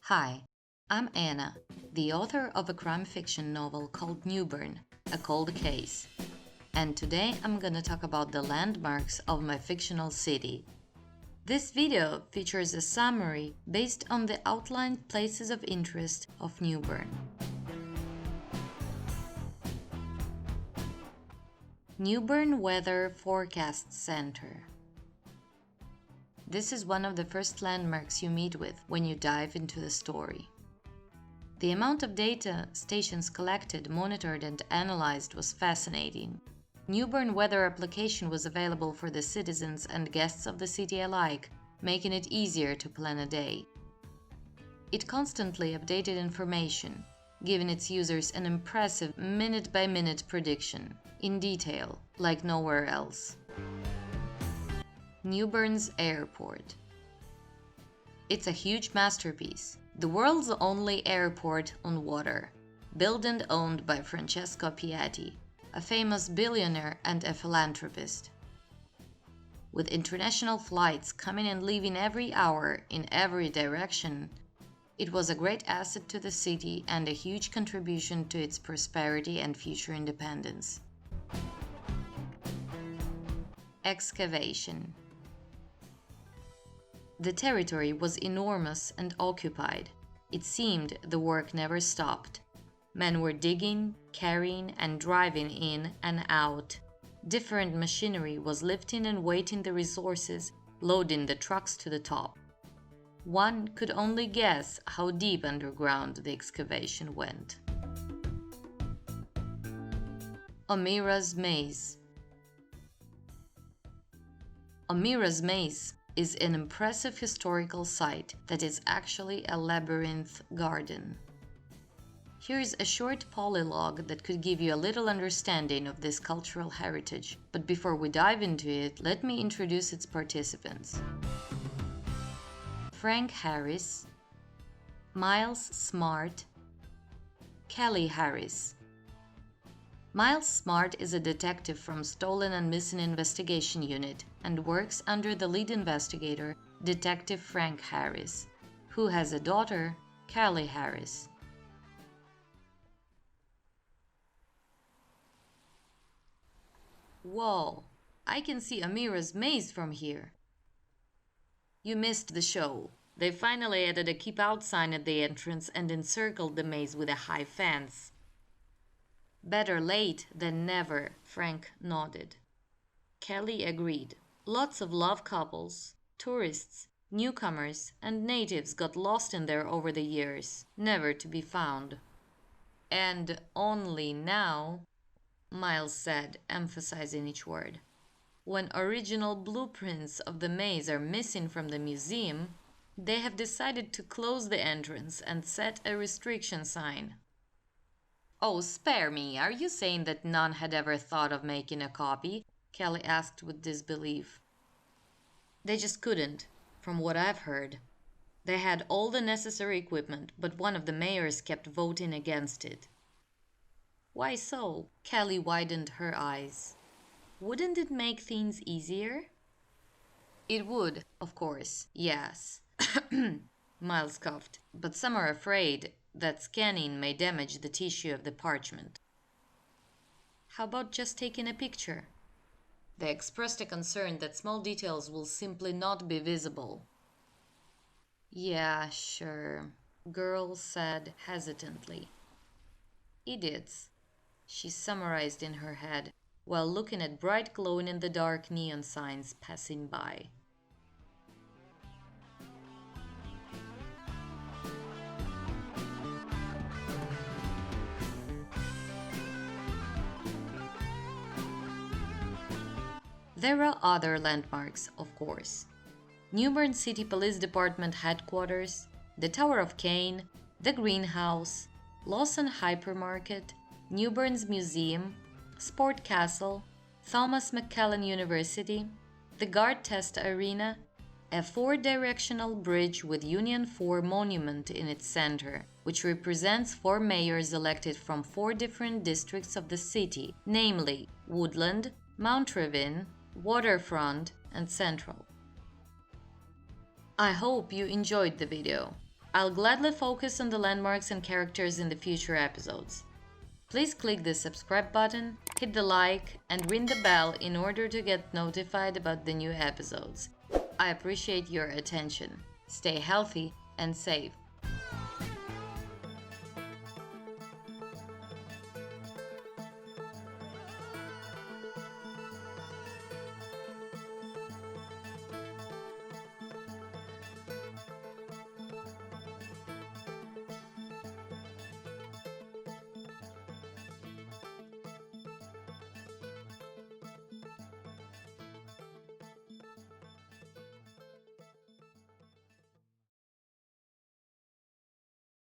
Hi, I'm Anna, the author of a crime fiction novel called Newbourne, A Cold Case. And today I'm gonna talk about the landmarks of my fictional city. This video features a summary based on the outlined places of interest of Newbourne. Newbourne Weather Forecast Center. This is one of the first landmarks you meet with when you dive into the story. The amount of data stations collected, monitored and analyzed was fascinating. Newbourne weather application was available for the citizens and guests of the city alike, making it easier to plan a day. It constantly updated information, giving its users an impressive minute-by-minute prediction, in detail, like nowhere else. Newbourne's Airport. It's a huge masterpiece, the world's only airport on water, built and owned by Francesco Piatti, a famous billionaire and a philanthropist. With international flights coming and leaving every hour in every direction, it was a great asset to the city and a huge contribution to its prosperity and future independence. Excavation. The territory was enormous and occupied. It seemed the work never stopped. Men were digging, carrying and driving in and out. Different machinery was lifting and weighting the resources, loading the trucks to the top. One could only guess how deep underground the excavation went. Miras Maze. Miras Maze is an impressive historical site that is actually a labyrinth garden. Here's a short polylogue that could give you a little understanding of this cultural heritage, but before we dive into it, let me introduce its participants. Frank Harris, Miles Smart, Kelly Harris. Miles Smart is a detective from Stolen and Missing Investigation Unit and works under the lead investigator, Detective Frank Harris, who has a daughter, Kelly Harris. Whoa, I can see Miras Maze from here. You missed the show. They finally added a keep out sign at the entrance and encircled the maze with a high fence. Better late than never, Frank nodded. Kelly agreed. Lots of love couples, tourists, newcomers, and natives got lost in there over the years, never to be found. And only now, Miles said, emphasizing each word, when original blueprints of the maze are missing from the museum, they have decided to close the entrance and set a restriction sign. Oh, spare me, are you saying that none had ever thought of making a copy? Kelly asked with disbelief. They just couldn't, from what I've heard. They had all the necessary equipment, but one of the mayors kept voting against it. Why so? Kelly widened her eyes. Wouldn't it make things easier? It would, of course, yes. Miles coughed, but some are afraid that scanning may damage the tissue of the parchment. How about just taking a picture? They expressed a concern that small details will simply not be visible. Yeah, sure, girl said hesitantly. Idiots, she summarized in her head, while looking at bright glow-in-the-dark neon signs passing by. There are other landmarks, of course. Newbourne City Police Department headquarters, the Tower of Cain, the Greenhouse, Lawson Hypermarket, Newbourne's Museum, Sport Castle, Thomas McCallan University, the Guard Test Arena, a four-directional bridge with Union 4 monument in its center, which represents 4 mayors elected from 4 different districts of the city, namely Woodland, Mount Ravine, Waterfront, and Central. I hope you enjoyed the video. I'll gladly focus on the landmarks and characters in the future episodes. Please click the subscribe button, hit the like, and ring the bell in order to get notified about the new episodes. I appreciate your attention. Stay healthy and safe.